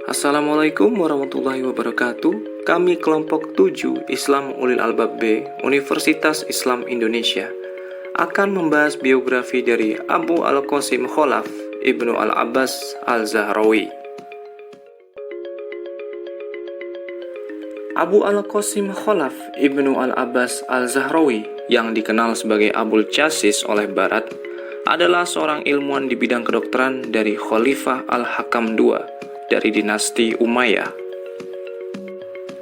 Assalamualaikum warahmatullahi wabarakatuh. Kami kelompok 7 Islam Ulil Albab B, Universitas Islam Indonesia, akan membahas biografi dari Abu Al-Qasim Khalaf Ibnu Al-Abbas Al-Zahrawi. Abu Al-Qasim Khalaf Ibnu Al-Abbas Al-Zahrawi, yang dikenal sebagai Abul Chasis oleh Barat, adalah seorang ilmuwan di bidang kedokteran dari Khalifah Al-Hakam II dari dinasti Umayyah.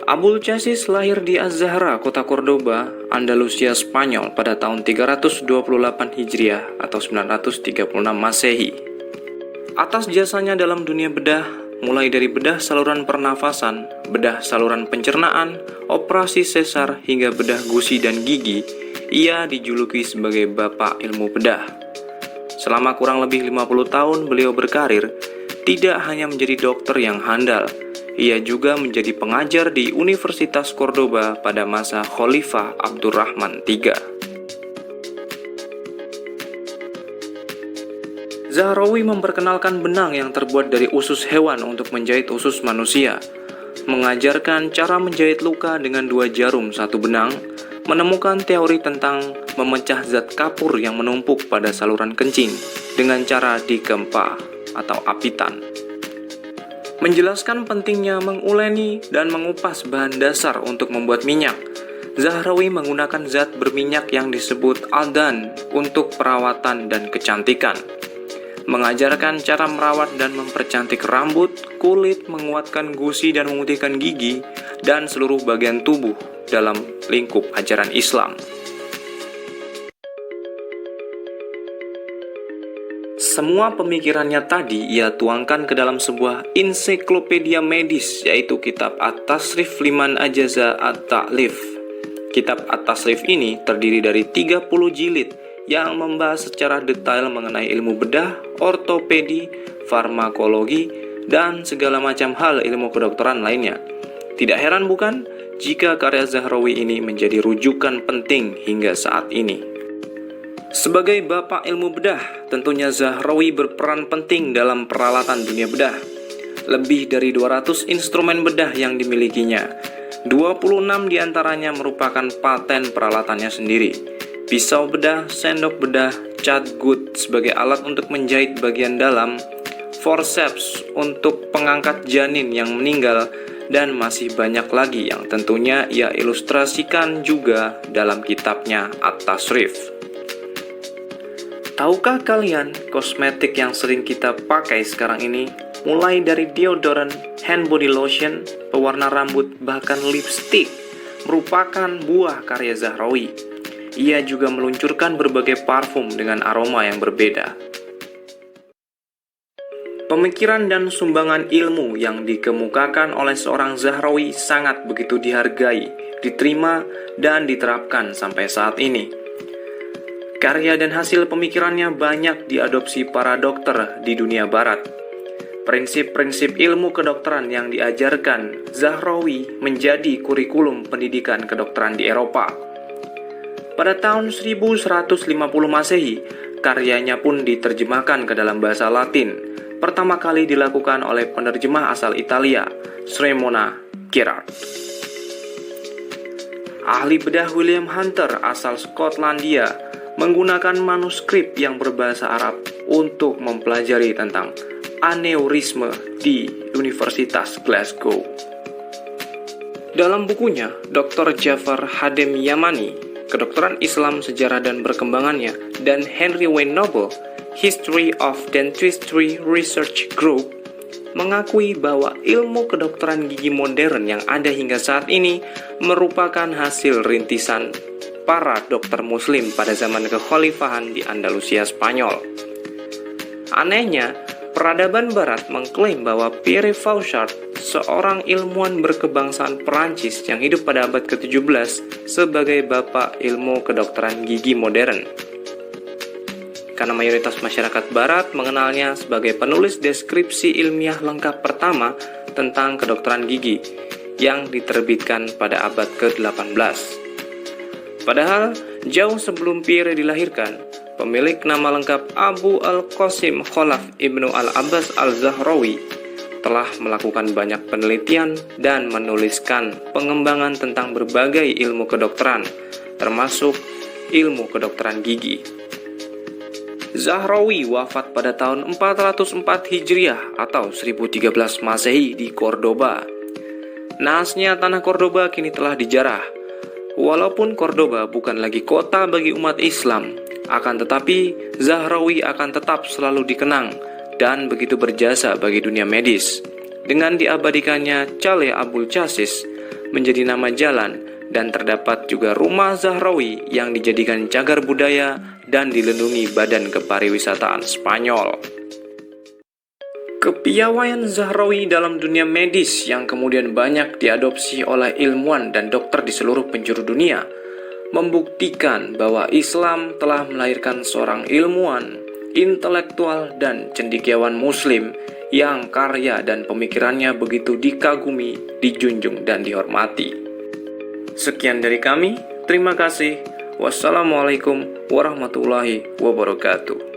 Abul Chasis lahir di Az-Zahra, kota Cordoba, Andalusia, Spanyol pada tahun 328 Hijriah atau 936 Masehi. Atas jasanya dalam dunia bedah, mulai dari bedah saluran pernafasan, bedah saluran pencernaan, operasi sesar, hingga bedah gusi dan gigi, ia dijuluki sebagai Bapak Ilmu Bedah. Selama kurang lebih 50 tahun beliau berkarir, tidak hanya menjadi dokter yang handal, ia juga menjadi pengajar di Universitas Cordoba pada masa Khalifah Abdurrahman III. Zahrawi memperkenalkan benang yang terbuat dari usus hewan untuk menjahit usus manusia, mengajarkan cara menjahit luka dengan 2 jarum 1 benang, menemukan teori tentang memecah zat kapur yang menumpuk pada saluran kencing dengan cara dikempa atau apitan. Menjelaskan pentingnya menguleni dan mengupas bahan dasar untuk membuat minyak. Zahrawi menggunakan zat berminyak yang disebut aldan untuk perawatan dan kecantikan. Mengajarkan cara merawat dan mempercantik rambut, kulit, menguatkan gusi dan memutihkan gigi, dan seluruh bagian tubuh dalam lingkup ajaran Islam. Semua pemikirannya tadi ia tuangkan ke dalam sebuah ensiklopedia medis, yaitu kitab At-Tasrif Liman Ajaza At-Ta'lif. Kitab At-Tasrif ini terdiri dari 30 jilid yang membahas secara detail mengenai ilmu bedah, ortopedi, farmakologi, dan segala macam hal ilmu kedokteran lainnya. Tidak heran bukan jika karya Zahrawi ini menjadi rujukan penting hingga saat ini. Sebagai bapak ilmu bedah, tentunya Zahrawi berperan penting dalam peralatan dunia bedah. Lebih dari 200 instrumen bedah yang dimilikinya, 26 diantaranya merupakan paten peralatannya sendiri. Pisau bedah, sendok bedah, catgut sebagai alat untuk menjahit bagian dalam, forceps untuk pengangkat janin yang meninggal, dan masih banyak lagi yang tentunya ia ilustrasikan juga dalam kitabnya At-Tasrif. Tahukah kalian kosmetik yang sering kita pakai sekarang ini, mulai dari deodoran, hand body lotion, pewarna rambut, bahkan lipstick, merupakan buah karya Zahrawi. Ia juga meluncurkan berbagai parfum dengan aroma yang berbeda. Pemikiran dan sumbangan ilmu yang dikemukakan oleh seorang Zahrawi sangat begitu dihargai, diterima, dan diterapkan sampai saat ini. Karya dan hasil pemikirannya banyak diadopsi para dokter di dunia barat. Prinsip-prinsip ilmu kedokteran yang diajarkan Zahrawi menjadi kurikulum pendidikan kedokteran di Eropa. Pada tahun 1150 Masehi, karyanya pun diterjemahkan ke dalam bahasa Latin. Pertama kali dilakukan oleh penerjemah asal Italia, Sremona Gerard. Ahli bedah William Hunter asal Skotlandia menggunakan manuskrip yang berbahasa Arab untuk mempelajari tentang aneurisme di Universitas Glasgow. Dalam bukunya, Dr. Jafar Hadem Yamani, Kedokteran Islam, Sejarah dan Perkembangannya, dan Henry Wayne Noble, History of Dentistry Research Group, mengakui bahwa ilmu kedokteran gigi modern yang ada hingga saat ini merupakan hasil rintisan para dokter muslim pada zaman kekhalifahan di Andalusia, Spanyol. Anehnya, peradaban barat mengklaim bahwa Pierre Fauchard, seorang ilmuwan berkebangsaan Perancis yang hidup pada abad ke-17, sebagai bapak ilmu kedokteran gigi modern. Karena mayoritas masyarakat barat mengenalnya sebagai penulis deskripsi ilmiah lengkap pertama tentang kedokteran gigi yang diterbitkan pada abad ke-18. Padahal, jauh sebelum Pierre dilahirkan, pemilik nama lengkap Abu Al-Qasim Khalaf Ibnu Al-Abbas Al-Zahrawi telah melakukan banyak penelitian dan menuliskan pengembangan tentang berbagai ilmu kedokteran, termasuk ilmu kedokteran gigi. Zahrawi wafat pada tahun 404 Hijriah atau 1013 Masehi di Cordoba. Nahasnya tanah Cordoba kini telah dijarah. Walaupun Cordoba bukan lagi kota bagi umat Islam, akan tetapi Zahrawi akan tetap selalu dikenang dan begitu berjasa bagi dunia medis. Dengan diabadikannya Caleh Abul Chasis menjadi nama jalan, dan terdapat juga rumah Zahrawi yang dijadikan cagar budaya dan dilindungi Badan Kepariwisataan Spanyol. Kepiawaian Zahrawi dalam dunia medis yang kemudian banyak diadopsi oleh ilmuwan dan dokter di seluruh penjuru dunia membuktikan bahwa Islam telah melahirkan seorang ilmuwan, intelektual, dan cendekiawan muslim yang karya dan pemikirannya begitu dikagumi, dijunjung, dan dihormati. Sekian dari kami, terima kasih. Wassalamualaikum warahmatullahi wabarakatuh.